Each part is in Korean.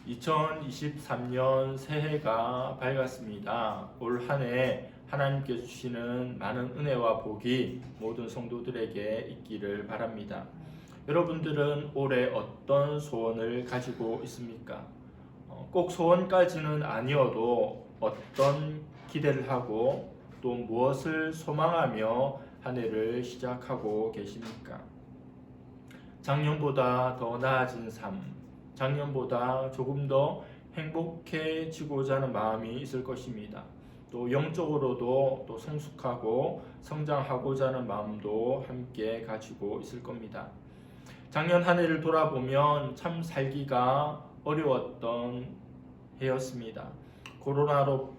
2023년 새해가 밝았습니다. 올 한 해 하나님께 주시는 많은 은혜와 복이 모든 성도들에게 있기를 바랍니다. 여러분들은 올해 어떤 소원을 가지고 있습니까? 꼭 소원까지는 아니어도 어떤 기대를 하고 또 무엇을 소망하며 한 해를 시작하고 계십니까? 작년보다 더 나아진 삶, 작년보다 조금 더 행복해지고자 하는 마음이 있을 것입니다. 또 영적으로도 또 성숙하고 성장하고자 하는 마음도 함께 가지고 있을 겁니다. 작년 한 해를 돌아보면 참 살기가 어려웠던 해였습니다. 코로나로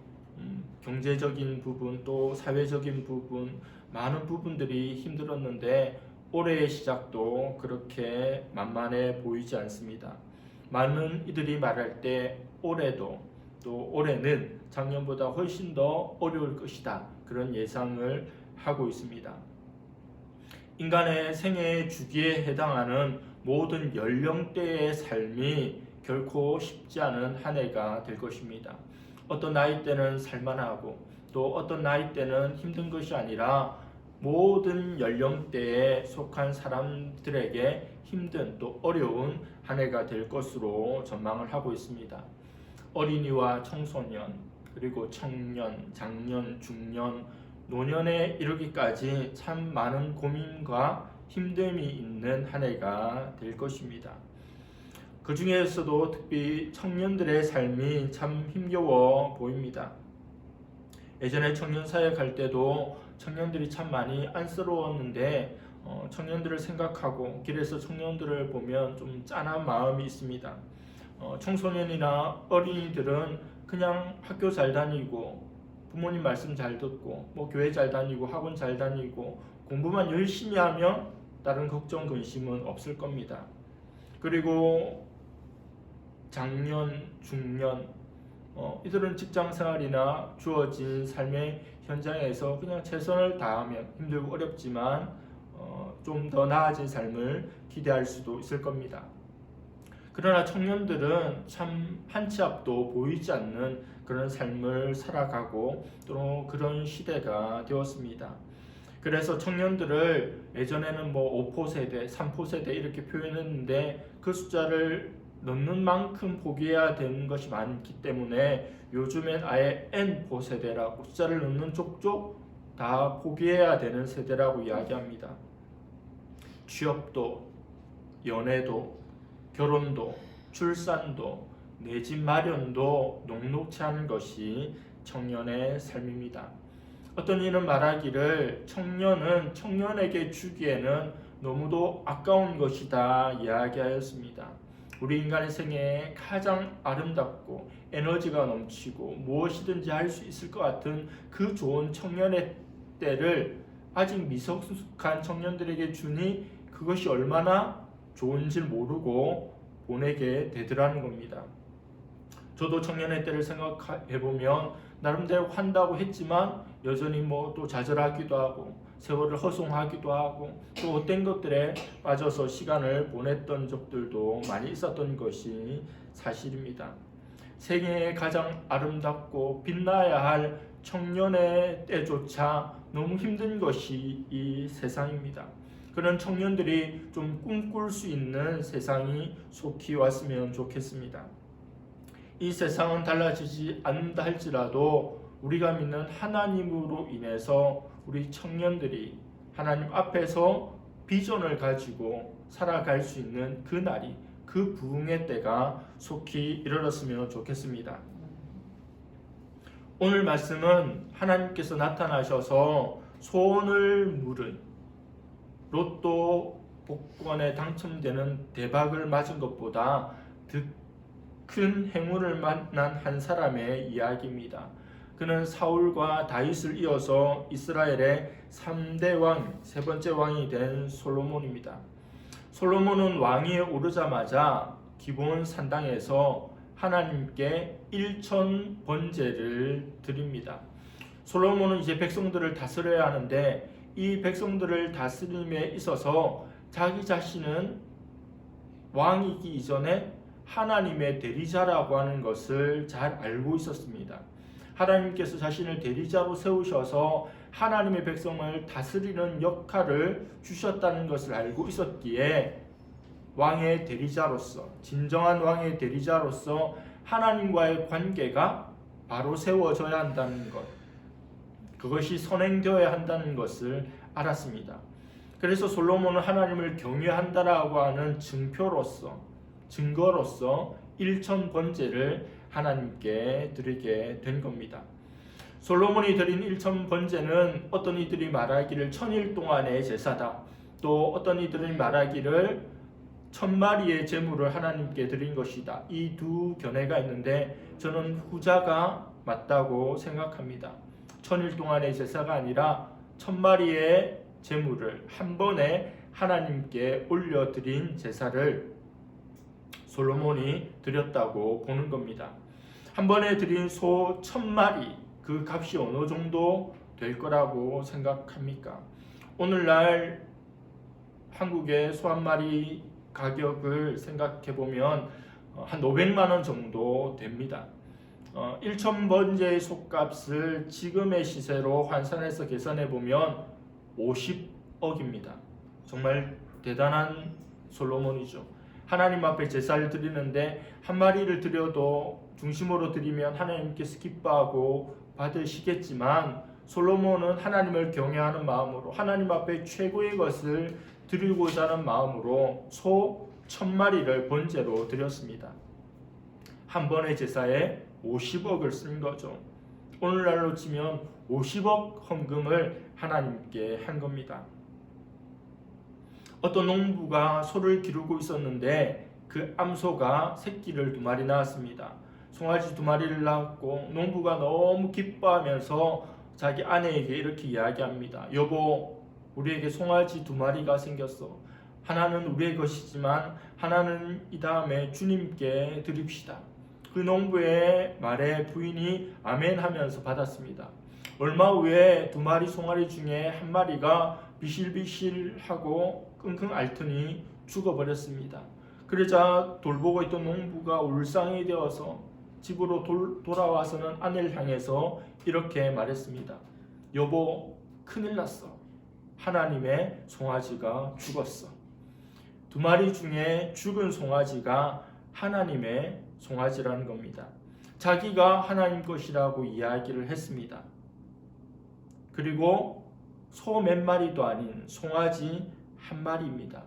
경제적인 부분 또 사회적인 부분 많은 부분들이 힘들었는데 올해의 시작도 그렇게 만만해 보이지 않습니다. 많은 이들이 말할 때 올해도 또 올해는 작년보다 훨씬 더 어려울 것이다 그런 예상을 하고 있습니다. 인간의 생애의 주기에 해당하는 모든 연령대의 삶이 결코 쉽지 않은 한 해가 될 것입니다. 어떤 나이 때는 살만하고 또 어떤 나이 때는 힘든 것이 아니라 모든 연령대에 속한 사람들에게 힘든 또 어려운 한 해가 될 것으로 전망을 하고 있습니다. 어린이와 청소년, 그리고 청년, 장년, 중년, 노년에 이르기까지 참 많은 고민과 힘듦이 있는 한 해가 될 것입니다. 그 중에서도 특히 청년들의 삶이 참 힘겨워 보입니다. 예전에 청년 사역 할 때도 청년들이 참 많이 안쓰러웠는데 청년들을 생각하고 길에서 청년들을 보면 좀 짠한 마음이 있습니다. 청소년이나 어린이들은 그냥 학교 잘 다니고 부모님 말씀 잘 듣고 교회 잘 다니고 학원 잘 다니고 공부만 열심히 하면 다른 걱정 근심은 없을 겁니다. 그리고 장년, 중년 이들은 직장생활이나 주어진 삶의 현장에서 그냥 최선을 다하면 힘들고 어렵지만 좀 더 나아진 삶을 기대할 수도 있을 겁니다. 그러나 청년들은 참 한 치 앞도 보이지 않는 그런 삶을 살아가고 또 그런 시대가 되었습니다. 그래서 청년들을 예전에는 5포 세대, 3포 세대 이렇게 표현했는데 그 숫자를 넣는 만큼 포기해야 되는 것이 많기 때문에 요즘엔 아예 N포 세대라고 숫자를 넣는 족족 다 포기해야 되는 세대라고 이야기합니다. 취업도, 연애도, 결혼도, 출산도, 내 집 마련도 녹록치 않은 것이 청년의 삶입니다. 어떤 이는 말하기를 청년은 청년에게 주기에는 너무도 아까운 것이다 이야기하였습니다. 우리 인간의 생애에 가장 아름답고 에너지가 넘치고 무엇이든지 할 수 있을 것 같은 그 좋은 청년의 때를 아직 미성숙한 청년들에게 주니 그것이 얼마나 좋은지 모르고 보내게 되더라는 겁니다. 저도 청년의 때를 생각해보면 나름대로 한다고 했지만 여전히 또 좌절하기도 하고 세월을 허송하기도 하고 또 어떤 것들에 빠져서 시간을 보냈던 적들도 많이 있었던 것이 사실입니다. 생애에 가장 아름답고 빛나야 할 청년의 때조차 너무 힘든 것이 이 세상입니다. 그런 청년들이 좀 꿈꿀 수 있는 세상이 속히 왔으면 좋겠습니다. 이 세상은 달라지지 않는다 할지라도 우리가 믿는 하나님으로 인해서 우리 청년들이 하나님 앞에서 비전을 가지고 살아갈 수 있는 그 날이 그 부흥의 때가 속히 이르렀으면 좋겠습니다. 오늘 말씀은 하나님께서 나타나셔서 소원을 물은 로또 복권에 당첨되는 대박을 맞은 것보다 더 큰 행운을 만난 한 사람의 이야기입니다. 그는 사울과 다윗을 이어서 이스라엘의 3대 왕, 세 번째 왕이 된 솔로몬입니다. 솔로몬은 왕위에 오르자마자 기브온 산당에서 하나님께 1천 번제를 드립니다. 솔로몬은 이제 백성들을 다스려야 하는데 이 백성들을 다스림에 있어서 자기 자신은 왕이기 이전에 하나님의 대리자라고 하는 것을 잘 알고 있었습니다. 하나님께서 자신을 대리자로 세우셔서 하나님의 백성을 다스리는 역할을 주셨다는 것을 알고 있었기에 왕의 대리자로서, 진정한 왕의 대리자로서 하나님과의 관계가 바로 세워져야 한다는 것, 그것이 선행되어야 한다는 것을 알았습니다. 그래서 솔로몬은 하나님을 경외한다라고 하는 증거로서 일천 번제를 하나님께 드리게 된 겁니다. 솔로몬이 드린 일천번제는 어떤 이들이 말하기를 1000일 동안의 제사다, 또 어떤 이들이 말하기를 1000마리의 제물을 하나님께 드린 것이다. 이 두 견해가 있는데 저는 후자가 맞다고 생각합니다. 1000일 동안의 제사가 아니라 1000마리의 제물을 한 번에 하나님께 올려드린 제사를 솔로몬이 드렸다고 보는 겁니다. 한 번에 드린 소 1000마리, 그 값이 어느 정도 될 거라고 생각합니까? 오늘날 한국의 소 한 마리 가격을 생각해 보면 한 500만 원 정도 됩니다. 1000번제의 소값을 지금의 시세로 환산해서 계산해 보면 50억입니다. 정말 대단한 솔로몬이죠. 하나님 앞에 제사를 드리는데 한 마리를 드려도 중심으로 드리면 하나님께서 기뻐하고 받으시겠지만 솔로몬은 하나님을 경외하는 마음으로 하나님 앞에 최고의 것을 드리고자 하는 마음으로 소 1000마리를 번제로 드렸습니다. 한 번의 제사에 50억을 쓴 거죠. 오늘날로 치면 50억 헌금을 하나님께 한 겁니다. 어떤 농부가 소를 기르고 있었는데 그 암소가 새끼를 2마리 낳았습니다. 송아지 2마리를 낳았고 농부가 너무 기뻐하면서 자기 아내에게 이렇게 이야기합니다. 여보, 우리에게 송아지 2마리가 생겼어. 하나는 우리의 것이지만 하나는 이 다음에 주님께 드립시다. 그 농부의 말에 부인이 아멘 하면서 받았습니다. 얼마 후에 2마리 송아리 중에 1마리가 비실비실하고 끙끙 앓더니 죽어버렸습니다. 그러자 돌보고 있던 농부가 울상이 되어서 집으로 돌아와서는 아내를 향해서 이렇게 말했습니다. 여보, 큰일 났어. 하나님의 송아지가 죽었어. 2마리 중에 죽은 송아지가 하나님의 송아지라는 겁니다. 자기가 하나님 것이라고 이야기를 했습니다. 그리고 소 몇 마리도 아닌 송아지 1마리입니다.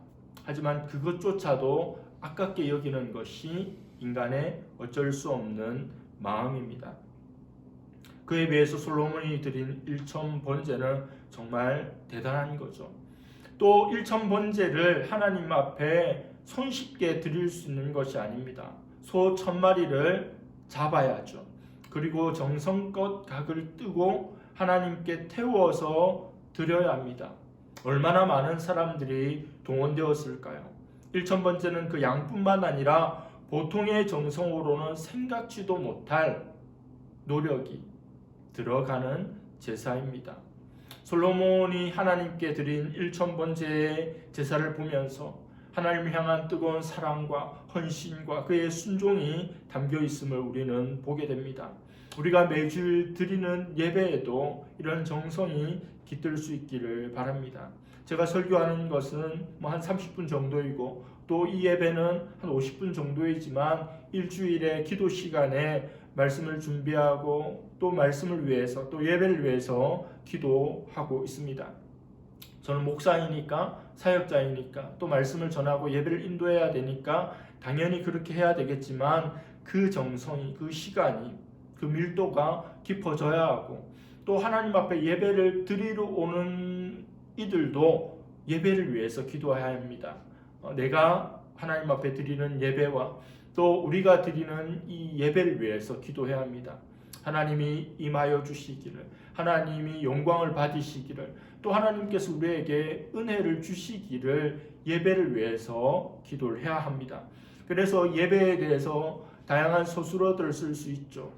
하지만 그것조차도 아깝게 여기는 것이 인간의 어쩔 수 없는 마음입니다. 그에 비해서 솔로몬이 드린 일천번제는 정말 대단한 거죠. 또 일천번제를 하나님 앞에 손쉽게 드릴 수 있는 것이 아닙니다. 소 1000마리를 잡아야죠. 그리고 정성껏 각을 뜨고 하나님께 태워서 드려야 합니다. 얼마나 많은 사람들이 동원되었을까요? 일천번제는 그 양뿐만 아니라 보통의 정성으로는 생각지도 못할 노력이 들어가는 제사입니다. 솔로몬이 하나님께 드린 일천번제의 제사를 보면서 하나님을 향한 뜨거운 사랑과 헌신과 그의 순종이 담겨 있음을 우리는 보게 됩니다. 우리가 매주 드리는 예배에도 이런 정성이 깃들 수 있기를 바랍니다. 제가 설교하는 것은 한 30분 정도이고 또 이 예배는 한 50분 정도이지만 일주일의 기도 시간에 말씀을 준비하고 또 말씀을 위해서 또 예배를 위해서 기도하고 있습니다. 저는 목사이니까 사역자이니까 또 말씀을 전하고 예배를 인도해야 되니까 당연히 그렇게 해야 되겠지만 그 정성이, 그 시간이, 그 밀도가 깊어져야 하고 또 하나님 앞에 예배를 드리러 오는 이들도 예배를 위해서 기도해야 합니다. 내가 하나님 앞에 드리는 예배와 또 우리가 드리는 이 예배를 위해서 기도해야 합니다. 하나님이 임하여 주시기를, 하나님이 영광을 받으시기를, 또 하나님께서 우리에게 은혜를 주시기를 예배를 위해서 기도를 해야 합니다. 그래서 예배에 대해서 다양한 서술어들을 쓸 수 있죠.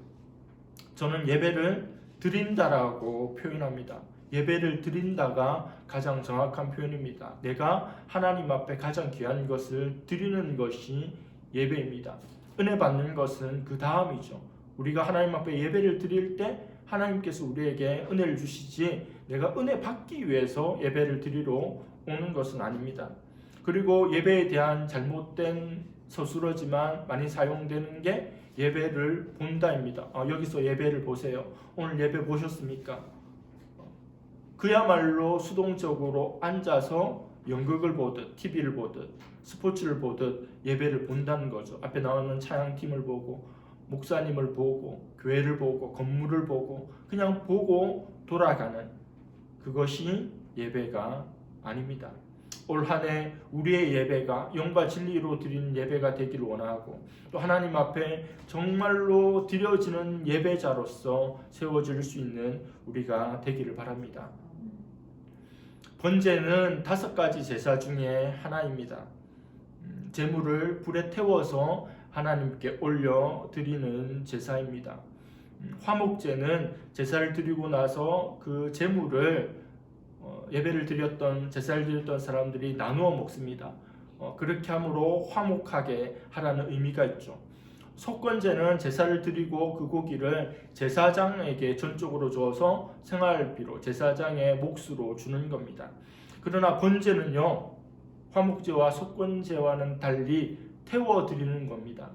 저는 예배를 드린다라고 표현합니다. 예배를 드린다가 가장 정확한 표현입니다. 내가 하나님 앞에 가장 귀한 것을 드리는 것이 예배입니다. 은혜 받는 것은 그 다음이죠. 우리가 하나님 앞에 예배를 드릴 때 하나님께서 우리에게 은혜를 주시지 내가 은혜 받기 위해서 예배를 드리러 오는 것은 아닙니다. 그리고 예배에 대한 잘못된 서술어지만 많이 사용되는 게 예배를 본다입니다. 여기서 예배를 보세요. 오늘 예배 보셨습니까? 그야말로 수동적으로 앉아서 연극을 보듯 TV를 보듯 스포츠를 보듯 예배를 본다는 거죠. 앞에 나오는 찬양팀을 보고 목사님을 보고 교회를 보고 건물을 보고 그냥 보고 돌아가는 그것이 예배가 아닙니다. 올 한 해 우리의 예배가 영과 진리로 드리는 예배가 되기를 원하고 또 하나님 앞에 정말로 드려지는 예배자로서 세워질 수 있는 우리가 되기를 바랍니다. 번제는 5가지 제사 중에 하나입니다. 제물을 불에 태워서 하나님께 올려 드리는 제사입니다. 화목제는 제사를 드리고 나서 그 제물을 예배를 드렸던 제사를 드렸던 사람들이 나누어 먹습니다. 그렇게 함으로 화목하게 하라는 의미가 있죠. 속건제는 제사를 드리고 그 고기를 제사장에게 전적으로 주어서 생활비로 제사장의 몫으로 주는 겁니다. 그러나 번제는요, 화목제와 속건제와는 달리 태워 드리는 겁니다.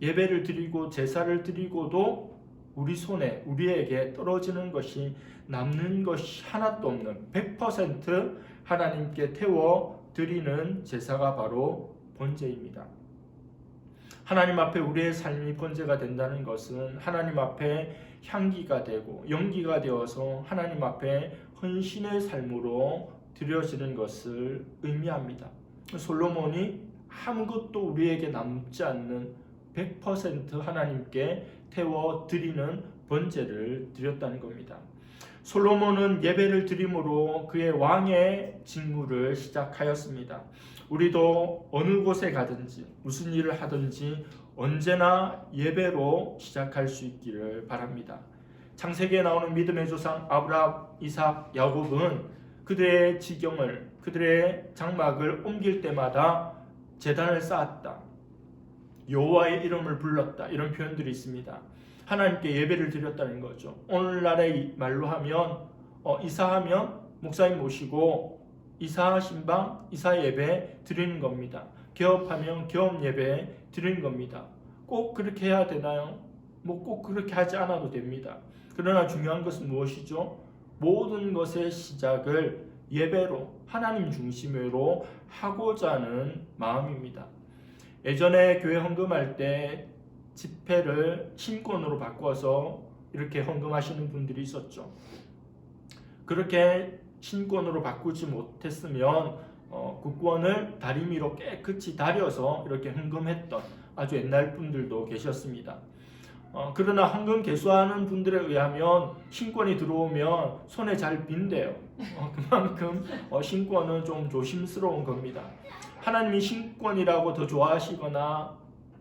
예배를 드리고 제사를 드리고도 우리 손에 우리에게 떨어지는 것이 남는 것이 하나도 없는 100% 하나님께 태워 드리는 제사가 바로 번제입니다. 하나님 앞에 우리의 삶이 번제가 된다는 것은 하나님 앞에 향기가 되고 연기가 되어서 하나님 앞에 헌신의 삶으로 드려지는 것을 의미합니다. 솔로몬이 아무것도 우리에게 남지 않는 100% 하나님께 태워 드리는 번제를 드렸다는 겁니다. 솔로몬은 예배를 드림으로 그의 왕의 직무를 시작하였습니다. 우리도 어느 곳에 가든지 무슨 일을 하든지 언제나 예배로 시작할 수 있기를 바랍니다. 창세기에 나오는 믿음의 조상 아브라함, 이삭, 야곱은 그들의 지경을 그들의 장막을 옮길 때마다 제단을 쌓았다. 여호와의 이름을 불렀다. 이런 표현들이 있습니다. 하나님께 예배를 드렸다는 거죠. 오늘날의 말로 하면 이사하면 목사님 모시고 이사 신방, 이사 예배 드리는 겁니다. 개업하면 개업 예배 드리는 겁니다. 꼭 그렇게 해야 되나요? 꼭 그렇게 하지 않아도 됩니다. 그러나 중요한 것은 무엇이죠? 모든 것의 시작을 예배로 하나님 중심으로 하고자 하는 마음입니다. 예전에 교회 헌금할 때 지폐를 신권으로 바꿔서 이렇게 헌금하시는 분들이 있었죠. 그렇게 신권으로 바꾸지 못했으면 국권을 다리미로 깨끗이 다려서 이렇게 헌금했던 아주 옛날 분들도 계셨습니다. 그러나 헌금 개수하는 분들에 의하면 신권이 들어오면 손에 잘 빈대요. 그만큼 신권은 좀 조심스러운 겁니다. 하나님이 신권이라고 더 좋아하시거나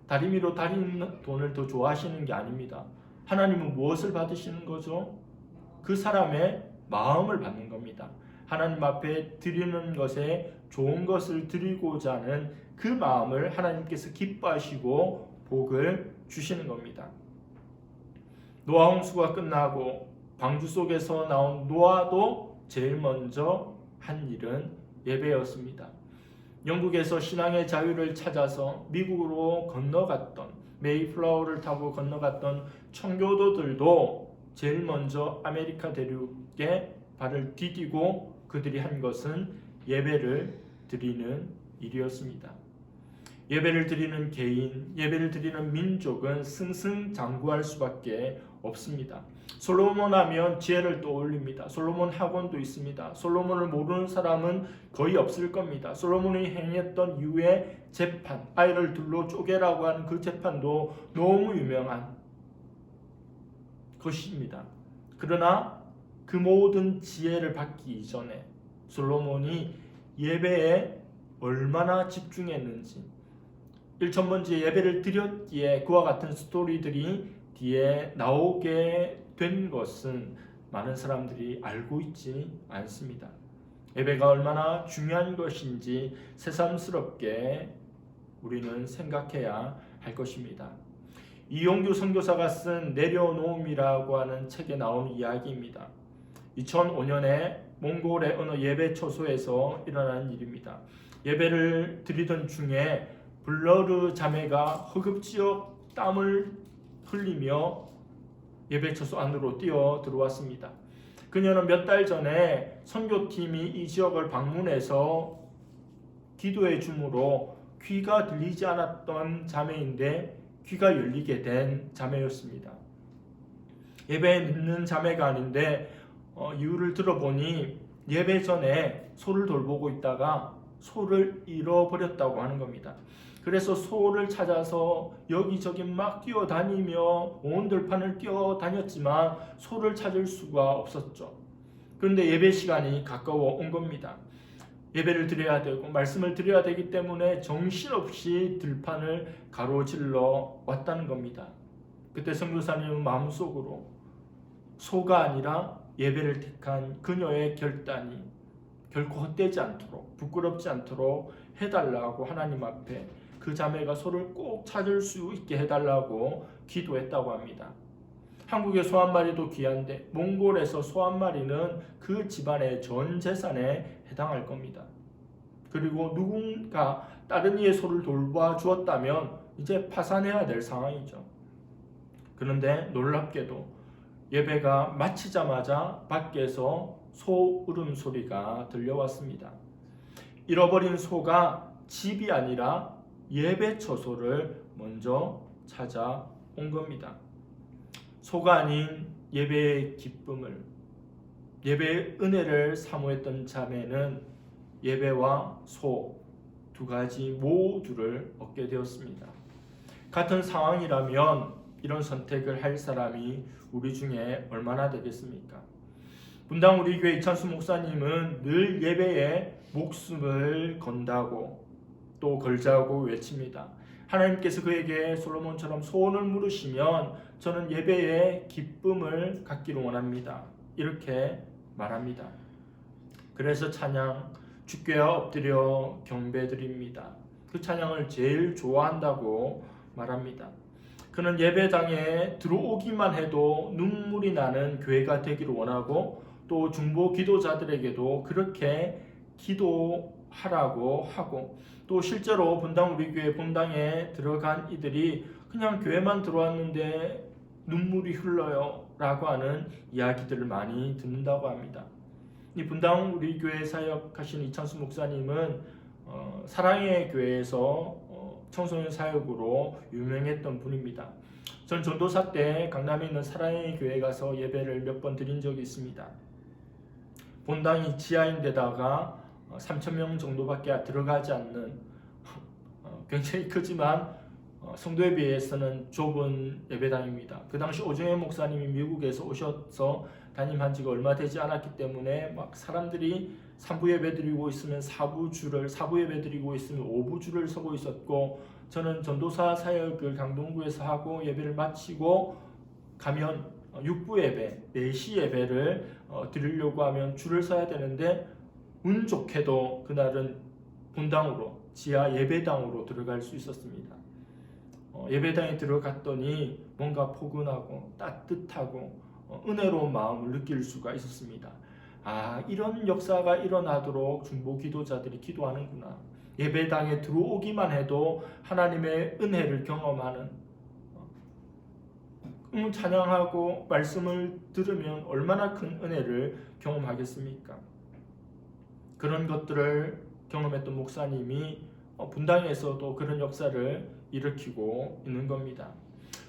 다리미로 다리는 돈을 더 좋아하시는 게 아닙니다. 하나님은 무엇을 받으시는 거죠? 그 사람의 마음을 받는 겁니다. 하나님 앞에 드리는 것에 좋은 것을 드리고자 하는 그 마음을 하나님께서 기뻐하시고 복을 주시는 겁니다. 노아 홍수가 끝나고 방주 속에서 나온 노아도 제일 먼저 한 일은 예배였습니다. 영국에서 신앙의 자유를 찾아서 미국으로 건너갔던 메이플라워를 타고 건너갔던 청교도들도 제일 먼저 아메리카 대륙에 발을 디디고 그들이 한 것은 예배를 드리는 일이었습니다. 예배를 드리는 개인, 예배를 드리는 민족은 승승장구할 수밖에 없습니다. 솔로몬 하면 지혜를 떠올립니다. 솔로몬 학원도 있습니다. 솔로몬을 모르는 사람은 거의 없을 겁니다. 솔로몬이 행했던 이후의 재판, 아이를 둘로 쪼개라고 하는 그 재판도 너무 유명한 것입니다. 그러나 그 모든 지혜를 받기 이전에 솔로몬이 예배에 얼마나 집중했는지 1,000번째 예배를 드렸기에 그와 같은 스토리들이 뒤에 나오게 된 것은 많은 사람들이 알고 있지 않습니다. 예배가 얼마나 중요한 것인지 새삼스럽게 우리는 생각해야 할 것입니다. 이용규 선교사가 쓴 내려놓음이라고 하는 책에 나온 이야기입니다. 2005년에 몽골의 어느 예배 처소에서 일어난 일입니다. 예배를 드리던 중에 블러르 자매가 허겁지겁 땀을 흘리며 예배 처소 안으로 뛰어 들어왔습니다. 그녀는 몇 달 전에 선교팀이 이 지역을 방문해서 기도해 주므로 귀가 들리지 않았던 자매인데 귀가 열리게 된 자매였습니다. 예배에 늦는 자매가 아닌데 이유를 들어보니 예배 전에 소를 돌보고 있다가 소를 잃어버렸다고 하는 겁니다. 그래서 소를 찾아서 여기저기 막 뛰어다니며 온 들판을 뛰어다녔지만 소를 찾을 수가 없었죠. 그런데 예배 시간이 가까워 온 겁니다. 예배를 드려야 되고 말씀을 드려야 되기 때문에 정신없이 들판을 가로질러 왔다는 겁니다. 그때 선교사님은 마음속으로 소가 아니라 예배를 택한 그녀의 결단이 결코 헛되지 않도록 부끄럽지 않도록 해달라고 하나님 앞에 그 자매가 소를 꼭 찾을 수 있게 해달라고 기도했다고 합니다. 한국의 소 한 마리도 귀한데 몽골에서 소 한 마리는 그 집안의 전 재산에 해당할 겁니다. 그리고 누군가 다른 이의 소를 돌봐 주었다면 이제 파산해야 될 상황이죠. 그런데 놀랍게도 예배가 마치자마자 밖에서 소 울음소리가 들려왔습니다. 잃어버린 소가 집이 아니라 예배 처소를 먼저 찾아온 겁니다. 소가 아닌 예배의 기쁨을, 예배의 은혜를 사모했던 자매는 예배와 소 두 가지 모두를 얻게 되었습니다. 같은 상황이라면 이런 선택을 할 사람이 우리 중에 얼마나 되겠습니까? 분당 우리 교회 이찬수 목사님은 늘 예배에 목숨을 건다고 또 걸자고 외칩니다. 하나님께서 그에게 솔로몬처럼 소원을 물으시면 저는 예배에 기쁨을 갖기를 원합니다. 이렇게 말합니다. 그래서 찬양 주께 엎드려 경배드립니다. 그 찬양을 제일 좋아한다고 말합니다. 그는 예배당에 들어오기만 해도 눈물이 나는 교회가 되기를 원하고 또 중보 기도자들에게도 그렇게 기도하라고 하고 또 실제로 분당 우리 교회 본당에 들어간 이들이 그냥 교회만 들어왔는데 눈물이 흘러요 라고 하는 이야기들을 많이 듣는다고 합니다. 이 분당 우리 교회 사역하신 이찬수 목사님은 사랑의 교회에서 청소년 사역으로 유명했던 분입니다. 전 전도사 때 강남에 있는 사랑의 교회 가서 예배를 몇 번 드린 적이 있습니다. 본당이 지하인데다가 3,000명 정도밖에 들어가지 않는 굉장히 크지만 성도에 비해서는 좁은 예배당입니다. 그 당시 오정현 목사님이 미국에서 오셔서 담임한 지가 얼마 되지 않았기 때문에 막 사람들이 3부 예배 드리고 있으면 4부 예배 드리고 있으면 5부 줄을 서고 있었고 저는 전도사 사역을 강동구에서 하고 예배를 마치고 가면 6부 예배, 4시 예배를 드리려고 하면 줄을 서야 되는데 운 좋게도 그날은 본당으로 지하 예배당으로 들어갈 수 있었습니다. 예배당에 들어갔더니 뭔가 포근하고 따뜻하고 은혜로운 마음을 느낄 수가 있었습니다. 이런 역사가 일어나도록 중보 기도자들이 기도하는구나. 예배당에 들어오기만 해도 하나님의 은혜를 경험하는 찬양하고 말씀을 들으면 얼마나 큰 은혜를 경험하겠습니까? 그런 것들을 경험했던 목사님이 분당에서도 그런 역사를 일으키고 있는 겁니다.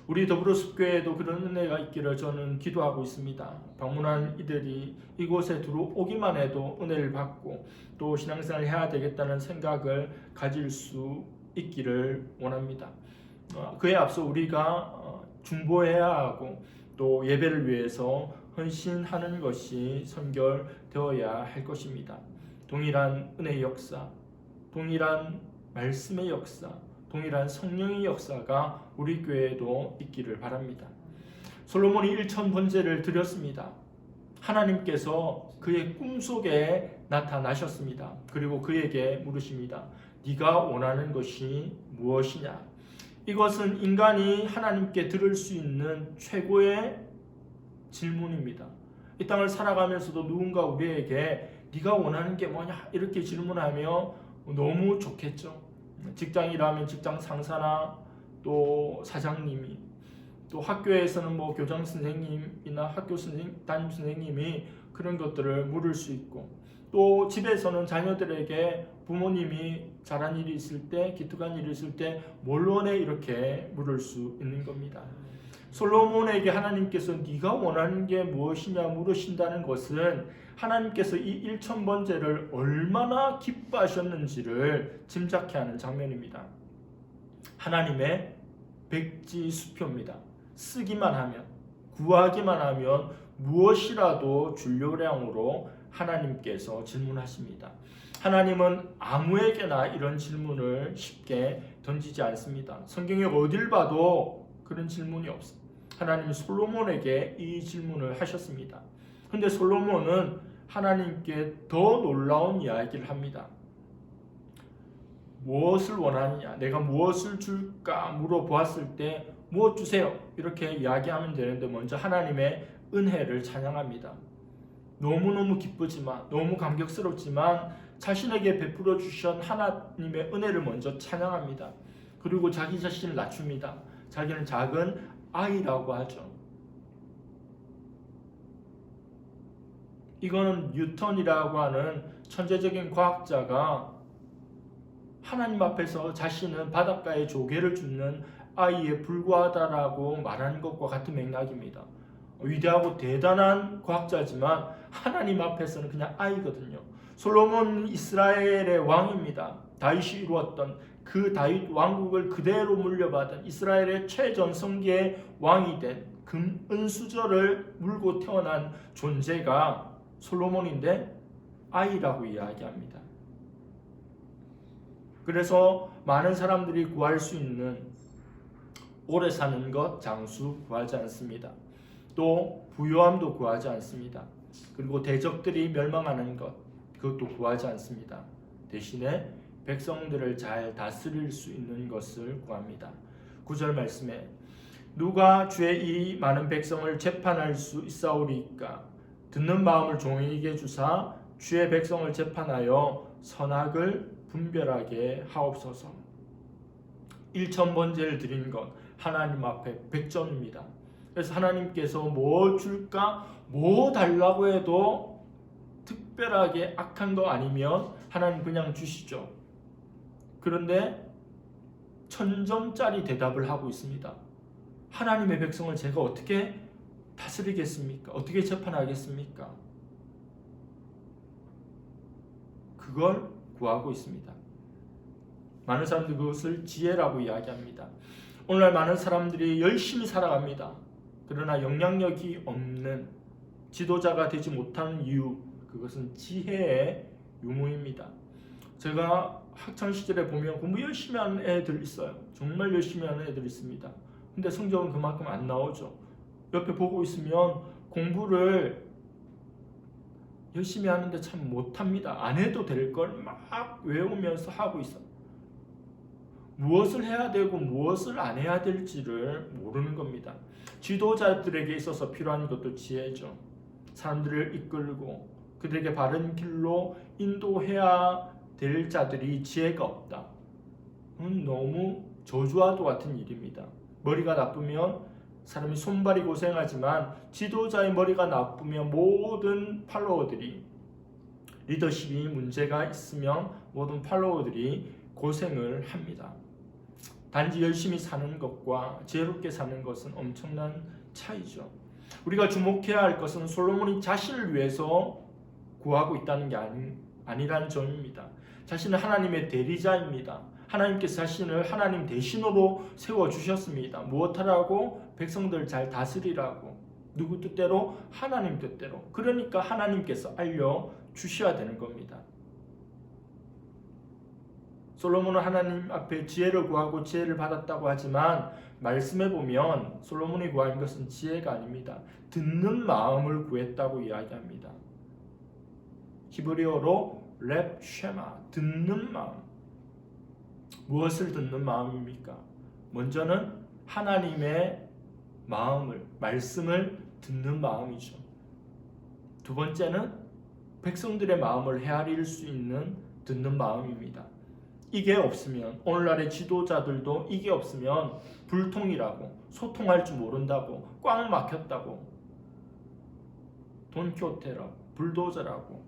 우리 더불어숲교회에도 그런 은혜가 있기를 저는 기도하고 있습니다. 방문한 이들이 이곳에 들어오기만 해도 은혜를 받고 또 신앙생활을 해야 되겠다는 생각을 가질 수 있기를 원합니다. 그에 앞서 우리가 중보해야 하고 또 예배를 위해서 헌신하는 것이 선결되어야 할 것입니다. 동일한 은혜의 역사, 동일한 말씀의 역사, 동일한 성령의 역사가 우리 교회에도 있기를 바랍니다. 솔로몬이 1,000번제를 드렸습니다. 하나님께서 그의 꿈속에 나타나셨습니다. 그리고 그에게 물으십니다. 네가 원하는 것이 무엇이냐? 이것은 인간이 하나님께 들을 수 있는 최고의 질문입니다. 이 땅을 살아가면서도 누군가 우리에게 네가 원하는 게 뭐냐? 이렇게 질문하며 너무 좋겠죠. 직장이라면 직장 상사나 또 사장님이, 또 학교에서는 뭐 교장 선생님이나 학교 담임 선생님이 그런 것들을 물을 수 있고, 또 집에서는 자녀들에게 부모님이 잘한 일이 있을 때, 기특한 일이 있을 때 뭘 원해? 이렇게 물을 수 있는 겁니다. 솔로몬에게 하나님께서 네가 원하는 게 무엇이냐 물으신다는 것은 하나님께서 이 1000번째를 얼마나 기뻐하셨는지를 짐작케 하는 장면입니다. 하나님의 백지수표입니다. 쓰기만 하면, 구하기만 하면 무엇이라도 줄요량으로 하나님께서 질문하십니다. 하나님은 아무에게나 이런 질문을 쉽게 던지지 않습니다. 성경에 어딜 봐도 그런 질문이 없습니다. 하나님이 솔로몬에게 이 질문을 하셨습니다. 그런데 솔로몬은 하나님께 더 놀라운 이야기를 합니다. 무엇을 원하느냐? 내가 무엇을 줄까? 물어보았을 때 무엇 주세요? 이렇게 이야기하면 되는데 먼저 하나님의 은혜를 찬양합니다. 너무너무 기쁘지만, 너무 감격스럽지만 자신에게 베풀어 주신 하나님의 은혜를 먼저 찬양합니다. 그리고 자기 자신을 낮춥니다. 자기는 작은 아이라고 하죠. 이거는 뉴턴이라고 하는 천재적인 과학자가 하나님 앞에서 자신은 바닷가에 조개를 줍는 아이에 불과하다라고 말하는 것과 같은 맥락입니다. 위대하고 대단한 과학자지만 하나님 앞에서는 그냥 아이거든요. 솔로몬 이스라엘의 왕입니다. 다윗이 이루었던 그 다윗 왕국을 그대로 물려받은 이스라엘의 최전성기의 왕이 된 금은수저를 물고 태어난 존재가 솔로몬인데 아이라고 이야기합니다. 그래서 많은 사람들이 구할 수 있는 오래 사는 것, 장수 구하지 않습니다. 또 부요함도 구하지 않습니다. 그리고 대적들이 멸망하는 것, 그것도 구하지 않습니다. 대신에 백성들을 잘 다스릴 수 있는 것을 구합니다. 9절 말씀에 누가 주의 이 많은 백성을 재판할 수 있사오리이까? 듣는 마음을 종에게 주사 주의 백성을 재판하여 선악을 분별하게 하옵소서. 1000번제를 드린 것 하나님 앞에 100점입니다. 그래서 하나님께서 뭐 줄까? 뭐 달라고 해도 특별하게 악한 거 아니면 하나님 그냥 주시죠. 그런데 1000점짜리 대답을 하고 있습니다. 하나님의 백성을 제가 어떻게 다스리겠습니까? 어떻게 재판하겠습니까? 그걸 구하고 있습니다. 많은 사람들이 그것을 지혜라고 이야기합니다. 오늘날 많은 사람들이 열심히 살아갑니다. 그러나 영향력이 없는 지도자가 되지 못하는 이유, 그것은 지혜의 유무입니다. 제가 학창시절에 보면 공부 열심히 하는 애들 있어요. 정말 열심히 하는 애들 있습니다. 근데 성적은 그만큼 안 나오죠. 옆에 보고 있으면 공부를 열심히 하는데 참 못합니다. 안 해도 될 걸 막 외우면서 하고 있어요. 무엇을 해야 되고 무엇을 안 해야 될지를 모르는 겁니다. 지도자들에게 있어서 필요한 것도 지혜죠. 사람들을 이끌고 그들에게 바른 길로 인도해야 될 자들이 지혜가 없다. 너무 저주와도 같은 일입니다. 머리가 나쁘면 사람이 손발이 고생하지만 지도자의 머리가 나쁘면 모든 팔로워들이, 리더십이 문제가 있으면 모든 팔로워들이 고생을 합니다. 단지 열심히 사는 것과 지혜롭게 사는 것은 엄청난 차이죠. 우리가 주목해야 할 것은 솔로몬이 자신을 위해서 구하고 있다는 게 아니라는 점입니다. 자신은 하나님의 대리자입니다. 하나님께서 자신을 하나님 대신으로 세워주셨습니다. 무엇하라고? 백성들 잘 다스리라고. 누구 뜻대로? 하나님 뜻대로. 그러니까 하나님께서 알려주셔야 되는 겁니다. 솔로몬은 하나님 앞에 지혜를 구하고 지혜를 받았다고 하지만 말씀해 보면 솔로몬이 구한 것은 지혜가 아닙니다. 듣는 마음을 구했다고 이야기합니다. 히브리어로 렙 쉐마, 듣는 마음. 무엇을 듣는 마음입니까? 먼저는 하나님의 마음을, 말씀을 듣는 마음이죠. 두 번째는 백성들의 마음을 헤아릴 수 있는 듣는 마음입니다. 이게 없으면, 오늘날의 지도자들도 이게 없으면 불통이라고, 소통할 줄 모른다고, 꽉 막혔다고, 돈키호테라고, 불도저라고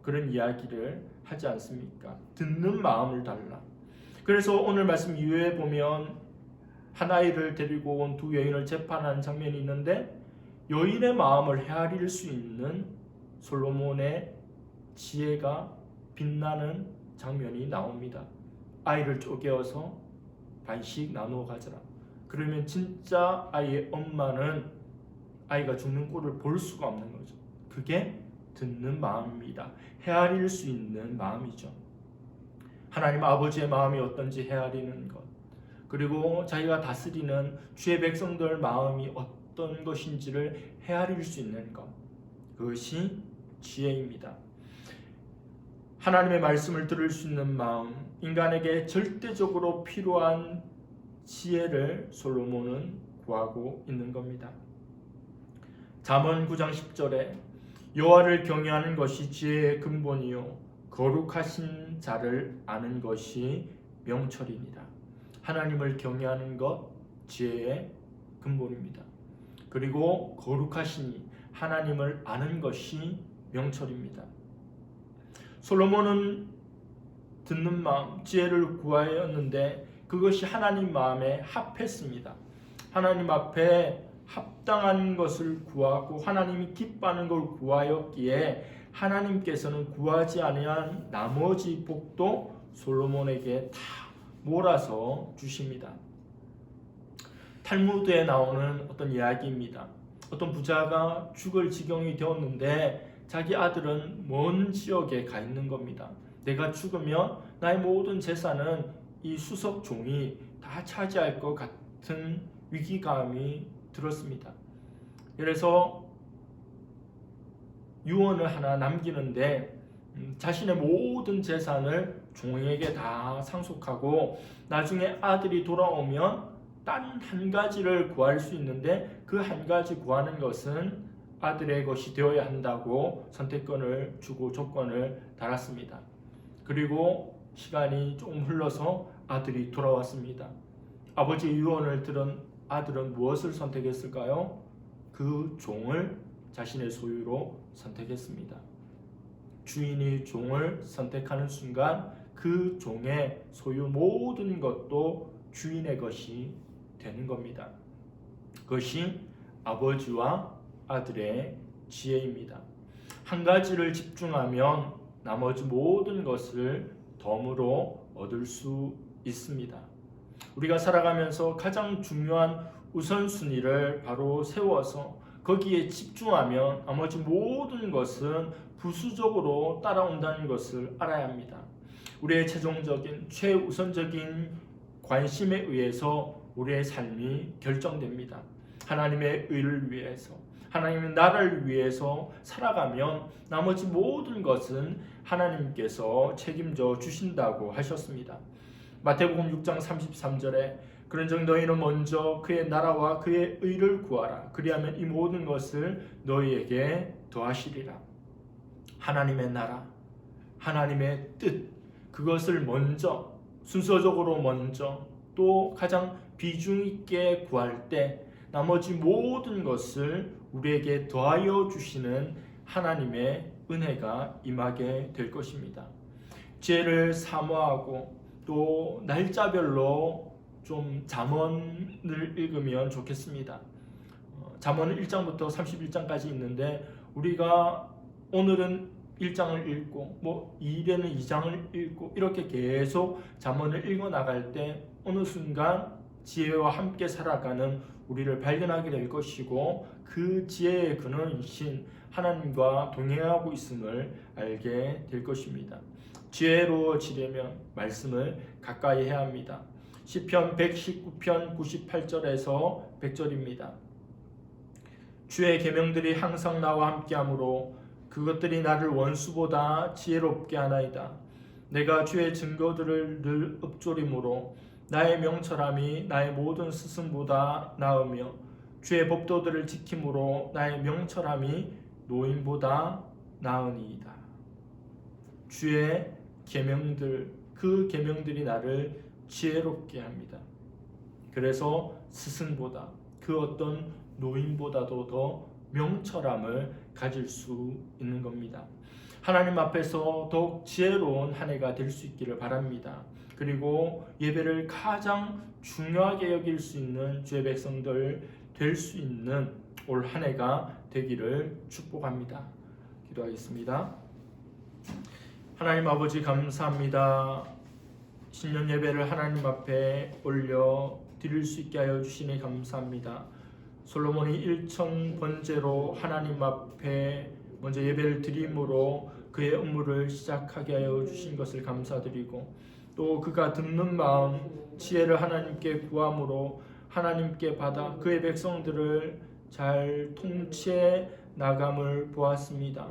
그런 이야기를 하지 않습니까? 듣는 마음을 달라. 그래서 오늘 말씀 이후에 보면 한 아이를 데리고 온 두 여인을 재판하는 장면이 있는데, 여인의 마음을 헤아릴 수 있는 솔로몬의 지혜가 빛나는 장면이 나옵니다. 아이를 쪼개어서 반씩 나누어 가져라. 그러면 진짜 아이의 엄마는 아이가 죽는 꼴을 볼 수가 없는 거죠. 그게 듣는 마음입니다. 헤아릴 수 있는 마음이죠. 하나님 아버지의 마음이 어떤지 헤아리는 것, 그리고 자기가 다스리는 주의 백성들 마음이 어떤 것인지를 헤아릴 수 있는 것, 그것이 지혜입니다. 하나님의 말씀을 들을 수 있는 마음, 인간에게 절대적으로 필요한 지혜를 솔로몬은 구하고 있는 겁니다. 잠언 9장 10절에 여호와를 경외하는 것이 지혜의 근본이요 거룩하신 자를 아는 것이 명철입니다. 하나님을 경외하는 것 지혜의 근본입니다. 그리고 거룩하시니 하나님을 아는 것이 명철입니다. 솔로몬은 듣는 마음, 지혜를 구하였는데 그것이 하나님 마음에 합했습니다. 하나님 앞에 합당한 것을 구하고 하나님이 기뻐하는 걸 구하였기에 하나님께서는 구하지 아니한 나머지 복도 솔로몬에게 다 몰아서 주십니다. 탈무드에 나오는 어떤 이야기입니다. 어떤 부자가 죽을 지경이 되었는데 자기 아들은 먼 지역에 가 있는 겁니다. 내가 죽으면 나의 모든 재산은 이 수석 종이 다 차지할 것 같은 위기감이 들었습니다. 그래서 유언을 하나 남기는데 자신의 모든 재산을 종에게 다 상속하고 나중에 아들이 돌아오면 단 한 가지를 구할 수 있는데 그 한 가지 구하는 것은 아들의 것이 되어야 한다고 선택권을 주고 조건을 달았습니다. 그리고 시간이 조금 흘러서 아들이 돌아왔습니다. 아버지의 유언을 들은 아들은 무엇을 선택했을까요? 그 종을 자신의 소유로 선택했습니다. 주인이 종을 선택하는 순간 그 종의 소유 모든 것도 주인의 것이 되는 겁니다. 그것이 아버지와 아들의 지혜입니다. 한 가지를 집중하면 나머지 모든 것을 덤으로 얻을 수 있습니다. 우리가 살아가면서 가장 중요한 우선순위를 바로 세워서 거기에 집중하면 나머지 모든 것은 부수적으로 따라온다는 것을 알아야 합니다. 우리의 최종적인 최우선적인 관심에 의해서 우리의 삶이 결정됩니다. 하나님의 의를 위해서, 하나님의 나라를 위해서 살아가면 나머지 모든 것은 하나님께서 책임져 주신다고 하셨습니다. 마태복음 6장 33절에 그런즉 너희는 먼저 그의 나라와 그의 의를 구하라. 그리하면 이 모든 것을 너희에게 더하시리라. 하나님의 나라, 하나님의 뜻, 그것을 먼저 순서적으로 먼저 또 가장 비중 있게 구할 때 나머지 모든 것을 우리에게 더하여 주시는 하나님의 은혜가 임하게 될 것입니다. 지혜를 사모하고 또 날짜별로 좀 잠언을 읽으면 좋겠습니다. 잠언은 1장부터 31장까지 있는데 우리가 오늘은 1장을 읽고 2일에는 2장을 읽고 이렇게 계속 잠언을 읽어 나갈 때 어느 순간 지혜와 함께 살아가는 우리를 발견하게 될 것이고 그 지혜의 근원이신 하나님과 동행하고 있음을 알게 될 것입니다. 지혜로워지려면 말씀을 가까이 해야 합니다. 시편 119편 98절에서 100절입니다. 주의 계명들이 항상 나와 함께하므로 그것들이 나를 원수보다 지혜롭게 하나이다. 내가 주의 증거들을 늘 읊조림으로 나의 명철함이 나의 모든 스승보다 나으며 주의 법도들을 지킴으로 나의 명철함이 노인보다 나으니이다. 주의 계명들, 그 계명들이 나를 지혜롭게 합니다. 그래서 스승보다, 그 어떤 노인보다도 더 명철함을 가질 수 있는 겁니다. 하나님 앞에서 더욱 지혜로운 한 해가 될 수 있기를 바랍니다. 그리고 예배를 가장 중요하게 여길 수 있는 주의 백성들 될 수 있는 올 한 해가 되기를 축복합니다. 기도하겠습니다. 하나님 아버지 감사합니다. 신년 예배를 하나님 앞에 올려 드릴 수 있게 하여 주시니 감사합니다. 솔로몬이 1000번제로 하나님 앞에 먼저 예배를 드림으로 그의 업무를 시작하게 하여 주신 것을 감사드리고, 또 그가 듣는 마음, 지혜를 하나님께 구함으로 하나님께 받아 그의 백성들을 잘 통치해 나감을 보았습니다.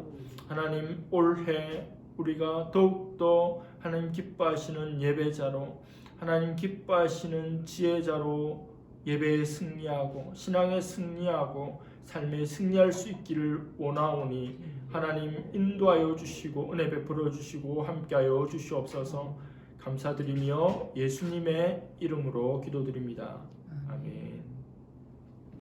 하나님, 올해 우리가 더욱더 하나님 기뻐하시는 예배자로, 하나님 기뻐하시는 지혜자로 예배에 승리하고 신앙에 승리하고 삶에 승리할 수 있기를 원하오니 하나님 인도하여 주시고 은혜 베풀어 주시고 함께하여 주시옵소서. 감사드리며 예수님의 이름으로 기도드립니다. 아멘.